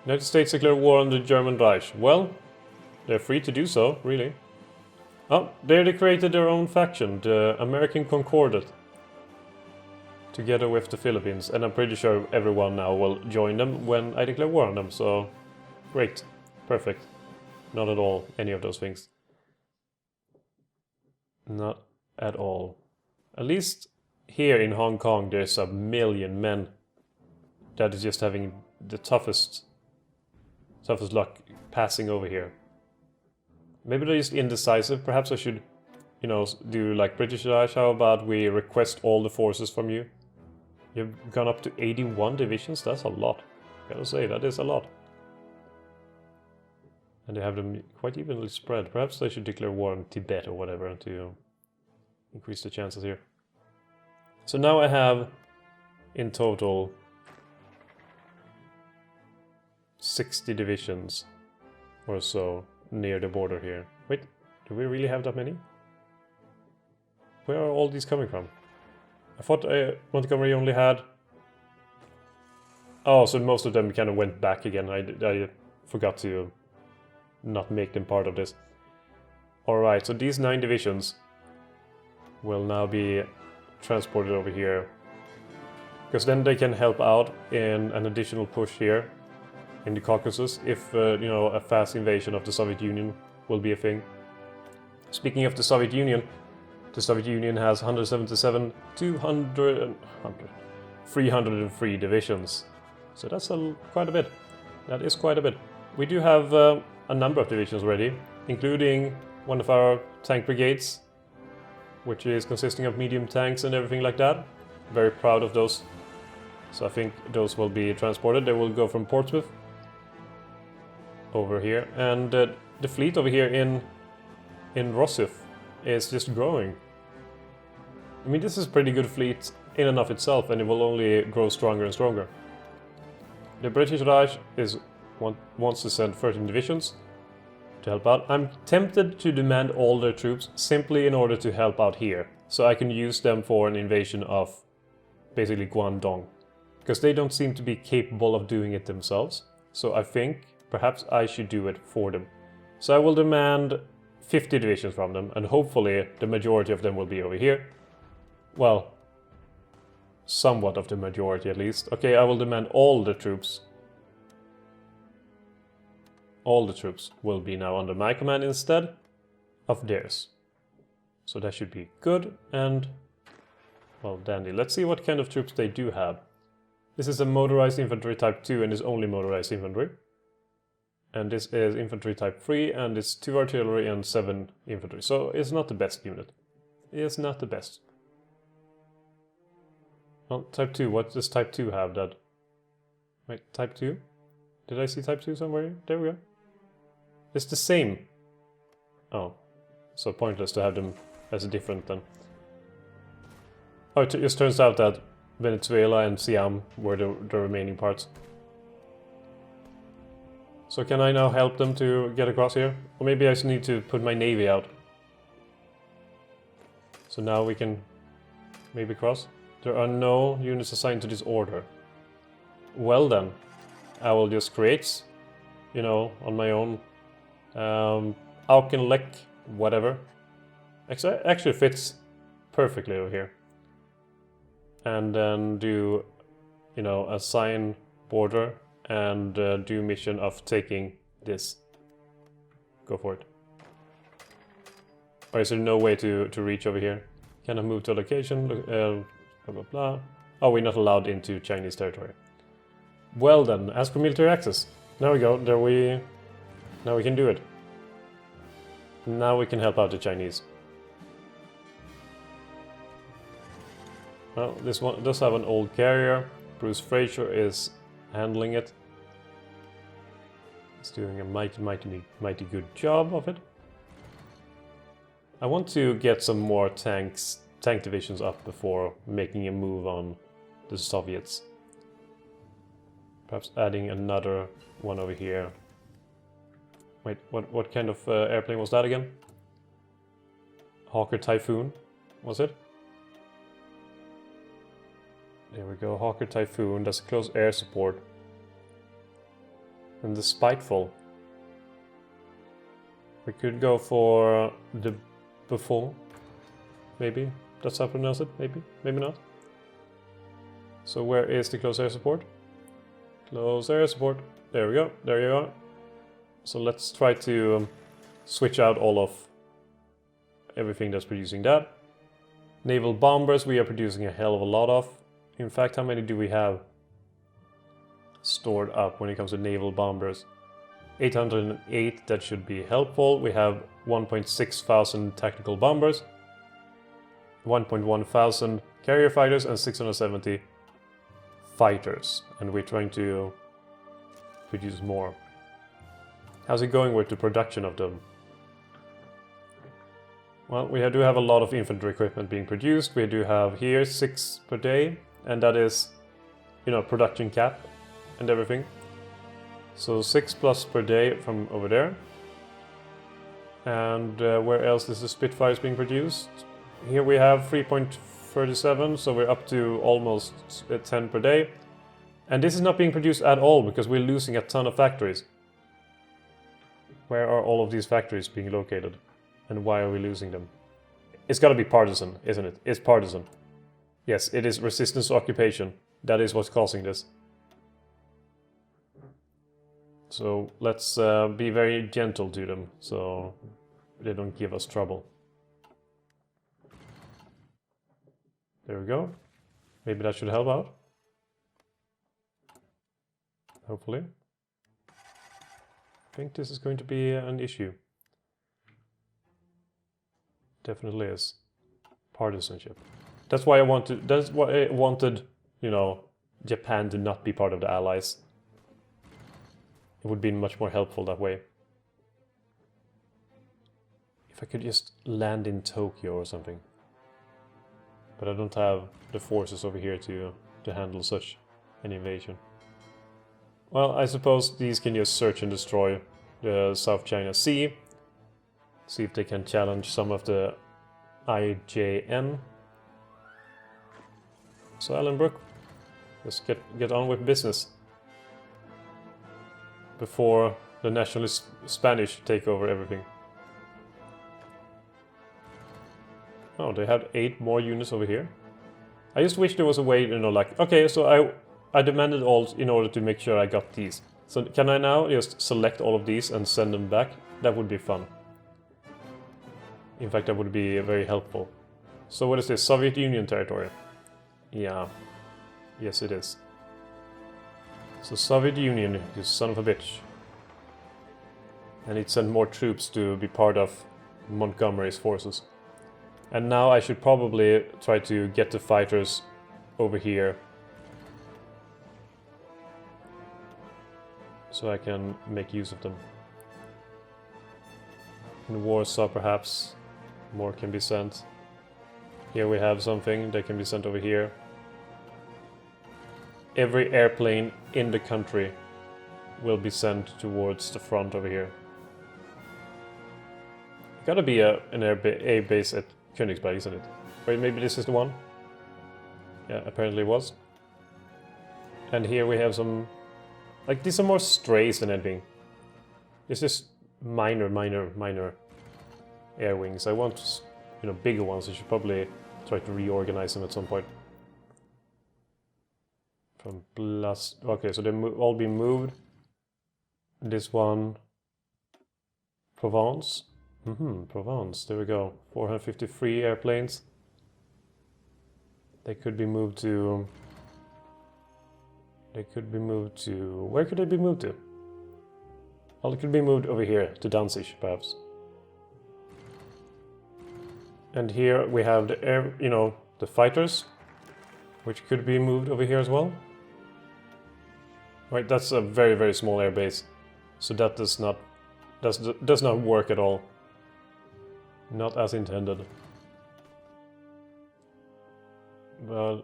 United States declare war on the German Reich. Well, they're free to do so, really. Oh, they created their own faction, the American Concordat. Together with the Philippines, and I'm pretty sure everyone now will join them when I declare war on them, so great, perfect. Not at all any of those things. Not at all. At least here in Hong Kong there's 1 million men that is just having the toughest luck passing over here. Maybe they're just indecisive. Perhaps I should, you know, do like British Reich. How about we request all the forces from you? You've gone up to 81 divisions, that's a lot. Gotta say, that is a lot. And they have them quite evenly spread. Perhaps they should declare war on Tibet or whatever to increase the chances here. So now I have, in total, 60 divisions or so near the border here. Wait, do we really have that many? Where are all these coming from? I thought Montgomery only had... Oh, so most of them kind of went back again. I forgot to not make them part of this. Alright, so these 9 divisions will now be transported over here. Because then they can help out in an additional push here in the Caucasus if, you know, a fast invasion of the Soviet Union will be a thing. Speaking of the Soviet Union has 177, 200, 303 divisions. So that's quite a bit. That is quite a bit. We do have a number of divisions ready, including one of our tank brigades, which is consisting of medium tanks and everything like that. Very proud of those. So I think those will be transported. They will go from Portsmouth over here. And the fleet over here in Rosyth is just growing. I mean, this is a pretty good fleet in and of itself, and it will only grow stronger and stronger. The British Reich wants to send 13 divisions to help out. I'm tempted to demand all their troops simply in order to help out here, so I can use them for an invasion of basically Guangdong, because they don't seem to be capable of doing it themselves. So I think perhaps I should do it for them. So I will demand 50 divisions from them, and hopefully the majority of them will be over here. Well, somewhat of the majority at least. Okay, I will demand all the troops. All the troops will be now under my command instead of theirs. So that should be good and, well, dandy. Let's see what kind of troops they do have. This is a motorized infantry type 2 and is only motorized infantry. And this is infantry type 3 and it's 2 artillery and 7 infantry. So it's not the best unit. It's not the best. Well, type 2, what does type 2 have that... Wait, type 2? Did I see type 2 somewhere? There we go. It's the same. Oh, so pointless to have them as different then. Oh, it just turns out that Venezuela and Siam were the remaining parts. So can I now help them to get across here? Or maybe I just need to put my navy out. So now we can maybe cross. There are no units assigned to this order. Well then, I will just create, you know, on my own, Auchinleck, whatever. Actually fits perfectly over here. And then do, you know, assign border and do mission of taking this. Go for it. Or is there no way to reach over here? Can I move to a location? Blah blah blah. Oh, we're not allowed into Chinese territory. Well then, ask for military access. There we go. Now we can do it. Now we can help out the Chinese. Well, this one does have an old carrier. Bruce Fraser is handling it. He's doing a mighty good job of it. I want to get some more tank divisions up before making a move on the Soviets. Perhaps adding another one over here. Wait, what kind of airplane was that again? Hawker Typhoon, was it? There we go, Hawker Typhoon, that's close air support. And the spiteful. We could go for the buffon. Maybe. That's how I pronounce it. Maybe. Maybe not. So where is the close air support? Close air support. There we go. There you are. So let's try to switch out all of everything that's producing that. Naval bombers we are producing a hell of a lot of. In fact, how many do we have stored up when it comes to naval bombers? 808, that should be helpful. We have 1.6 thousand tactical bombers, 1.1 thousand carrier fighters, and 670 fighters. And we're trying to produce more. How's it going with the production of them? Well, we do have a lot of infantry equipment being produced. We do have here 6 per day, and that is, you know, production cap and everything. So 6 plus per day from over there. And where else is the Spitfires being produced? Here we have 3.37, so we're up to almost 10 per day. And this is not being produced at all because we're losing a ton of factories. Where are all of these factories being located? And why are we losing them? It's gotta be partisan, isn't it? It's partisan. Yes, it is resistance to occupation. That is what's causing this. So let's be very gentle to them, so they don't give us trouble. There we go. Maybe that should help out. Hopefully. I think this is going to be an issue. Definitely is. Partisanship. That's why I wanted, you know, Japan to not be part of the Allies. It would be much more helpful that way. If I could just land in Tokyo or something. But I don't have the forces over here to handle such an invasion. Well, I suppose these can just search and destroy the South China Sea. See if they can challenge some of the IJN. So Allenbrook, let's get on with business. Before the nationalist Spanish take over everything. Oh, they had 8 more units over here. I just wish there was a way, you know, like, okay, so I demanded all in order to make sure I got these. So can I now just select all of these and send them back? That would be fun. In fact, that would be very helpful. So what is this? Soviet Union territory? Yeah. Yes, it is. So Soviet Union, you son of a bitch. And it sent more troops to be part of Montgomery's forces. And now I should probably try to get the fighters over here. So I can make use of them. In Warsaw perhaps more can be sent. Here we have something that can be sent over here. Every airplane in the country will be sent towards the front over here. Gotta be an air base at Königsberg, isn't it? Wait, maybe this is the one? Yeah, apparently it was. And here we have some... Like, these are more strays than anything. It's just minor air wings. I want, you know, bigger ones. I should probably try to reorganize them at some point. From plus... Okay, so they've all been moved. This one... Provence. Provence, there we go. 453 airplanes. They could be moved to... They could be moved to... Where could they be moved to? Well, it could be moved over here, to Danzig, perhaps. And here we have the air, you know, the fighters, which could be moved over here as well. Right, that's a very, very small air base. So that does not work at all. Not as intended. But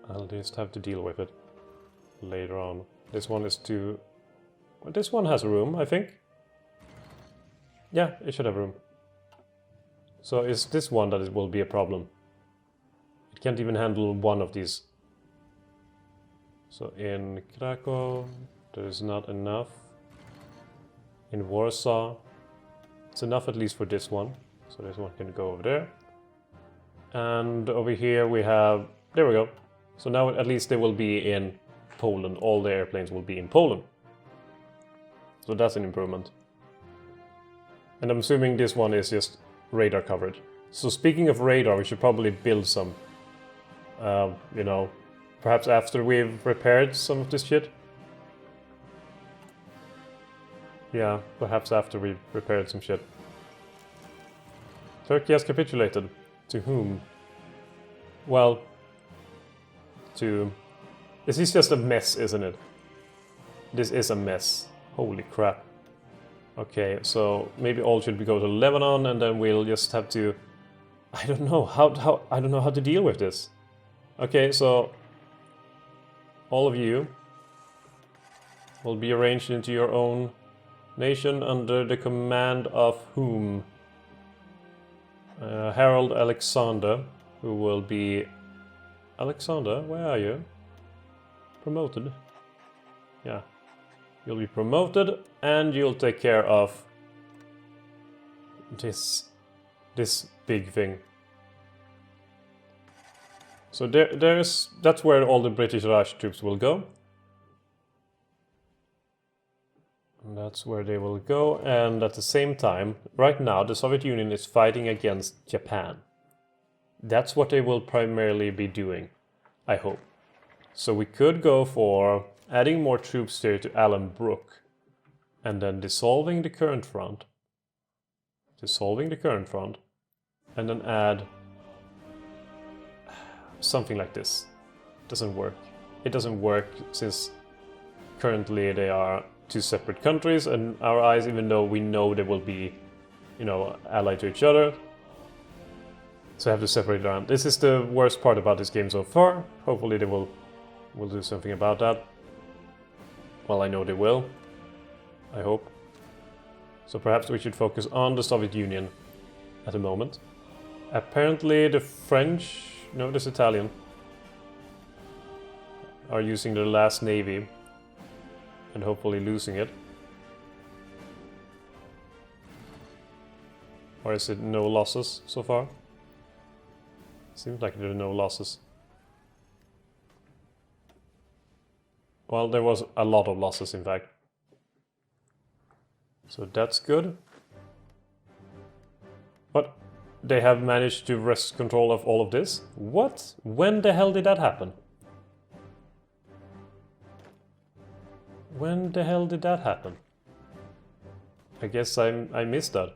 I'll just have to deal with it later on. This one is too... Well, this one has room, I think. Yeah, it should have room. So it's this one that it will be a problem. It can't even handle one of these. So in Krakow, there's not enough. in Warsaw. It's enough at least for this one. So this one can go over there. And over here we have... There we go. So now at least they will be in Poland. All the airplanes will be in Poland. So that's an improvement. And I'm assuming this one is just radar coverage. So speaking of radar, we should probably build some. You know, perhaps after we've repaired some of this shit. Yeah, perhaps after we've repaired some shit. Turkey has capitulated. To whom? Well, to... This is just a mess, isn't it? This is a mess. Holy crap. Okay, so maybe all should go to Lebanon, and then we'll just have to... I don't know I don't know how to deal with this. Okay, so all of you will be arranged into your own nation under the command of whom? Harold Alexander, who will be... Alexander, where are you? Promoted. Yeah. You'll be promoted, and you'll take care of this big thing. So that's where all the British Raj troops will go. And that's where they will go, and at the same time, right now the Soviet Union is fighting against Japan. That's what they will primarily be doing, I hope. So we could go for adding more troops there to Allen Brook, and then dissolving the current front. Dissolving the current front, and then add something like this. Doesn't work. It doesn't work since currently they are two separate countries, and our eyes, even though we know they will be, you know, allied to each other. So I have to separate it around. This is the worst part about this game so far. Hopefully they will do something about that. Well, I know they will. I hope. So perhaps we should focus on the Soviet Union at the moment. Apparently the French, no, this Italian, are using their last navy and hopefully losing it. Or is it no losses so far? Seems like there are no losses. Well, there was a lot of losses, in fact. So that's good. But they have managed to wrest control of all of this? What? When the hell did that happen? When the hell did that happen? I guess I missed that.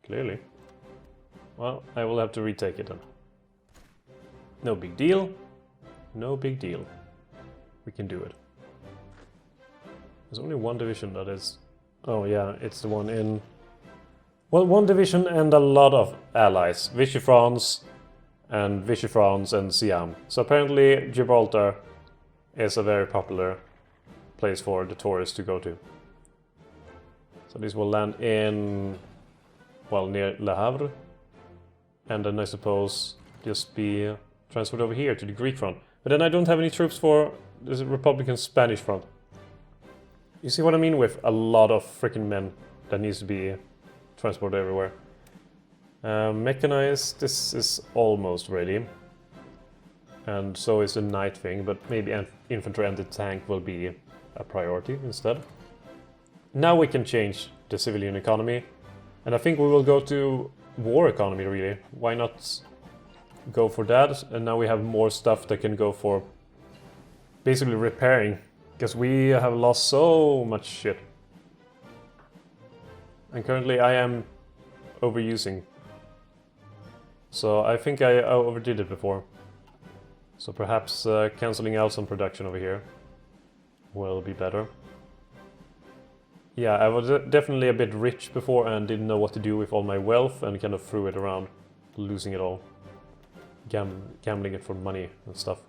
Clearly. Well, I will have to retake it then. No big deal. No big deal. We can do it. There's only one division that is... Oh yeah, it's the one in... Well, one division and a lot of allies. Vichy France and Siam. So apparently Gibraltar is a very popular place for the tourists to go to. So these will land in... well, near Le Havre. And then I suppose just be transferred over here to the Greek front. But then I don't have any troops for the Republican Spanish front. You see what I mean with a lot of freaking men that needs to be transported everywhere. Mechanized, this is almost ready. And so is the night thing, but maybe infantry anti-tank will be a priority instead. Now we can change the civilian economy. And I think we will go to war economy, really. Why not go for that? And now we have more stuff that can go for basically repairing. Because we have lost so much shit. And currently I am overusing. So I think I overdid it before. So perhaps cancelling out some production over here will be better. Yeah, I was definitely a bit rich before and didn't know what to do with all my wealth and kind of threw it around, losing it all. Gambling it for money and stuff.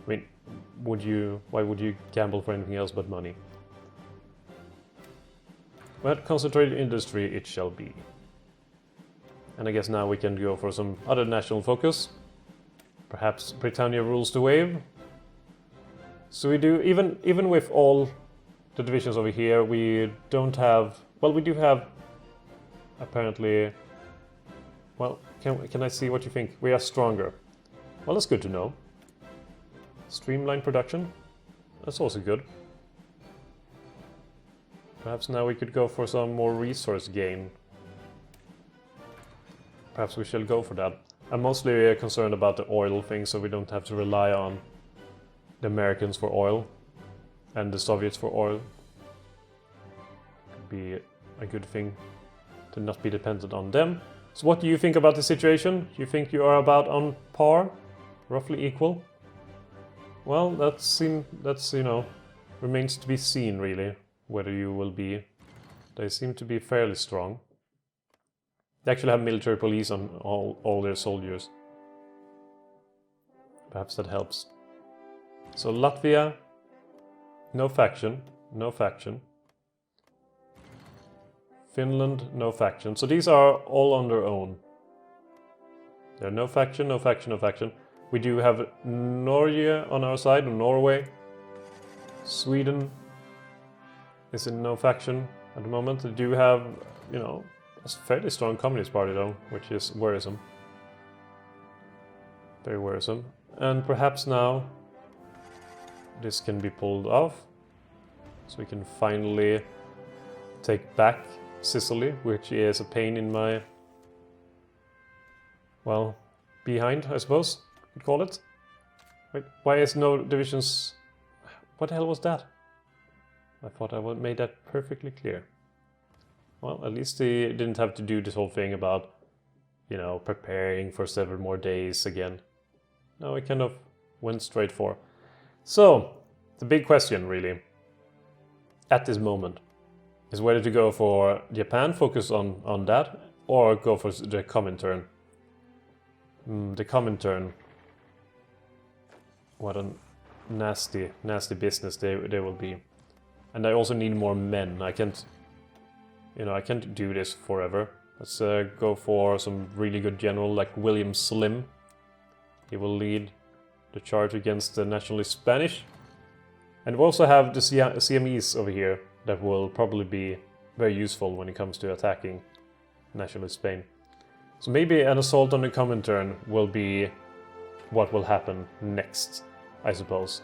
I mean, why would you gamble for anything else but money? But concentrated industry it shall be. And I guess now we can go for some other national focus. Perhaps Britannia rules the wave. So we do, even with all the divisions over here, we don't have... Well, we do have, apparently... Well, can I see what you think? We are stronger. Well, that's good to know. Streamline production. That's also good. Perhaps now we could go for some more resource gain. Perhaps we shall go for that. I'm mostly concerned about the oil thing, so we don't have to rely on the Americans for oil and the Soviets for oil. Could be a good thing to not be dependent on them. So what do you think about the situation? You think you are about on par? Roughly equal? Well, that's, you know, remains to be seen, really, whether you will be. They seem to be fairly strong. They actually have military police on all their soldiers. Perhaps that helps. So Latvia, no faction, no faction. Finland, no faction. So these are all on their own. There are no faction, no faction, no faction. We do have Norway on our side, Norway. Sweden is in no faction at the moment. They do have, you know, a fairly strong Communist Party though, which is worrisome. Very worrisome. And perhaps now this can be pulled off. So we can finally take back Sicily, which is a pain in my... well, behind, I suppose you'd call it. Wait, why is no divisions... What the hell was that? I thought I made that perfectly clear. Well, at least they didn't have to do this whole thing about, you know, preparing for several more days again. No, it kind of went straight for. So, the big question, really, at this moment, is whether to go for Japan, focus on that, or go for the Comintern. The Comintern. What a nasty, nasty business they will be. And I also need more men. I can't, you know, I can't do this forever. Let's go for some really good general like William Slim. He will lead the charge against the nationalist Spanish. And we also have the CMEs over here that will probably be very useful when it comes to attacking nationalist Spain. So maybe an assault on the Comintern will be what will happen next, I suppose.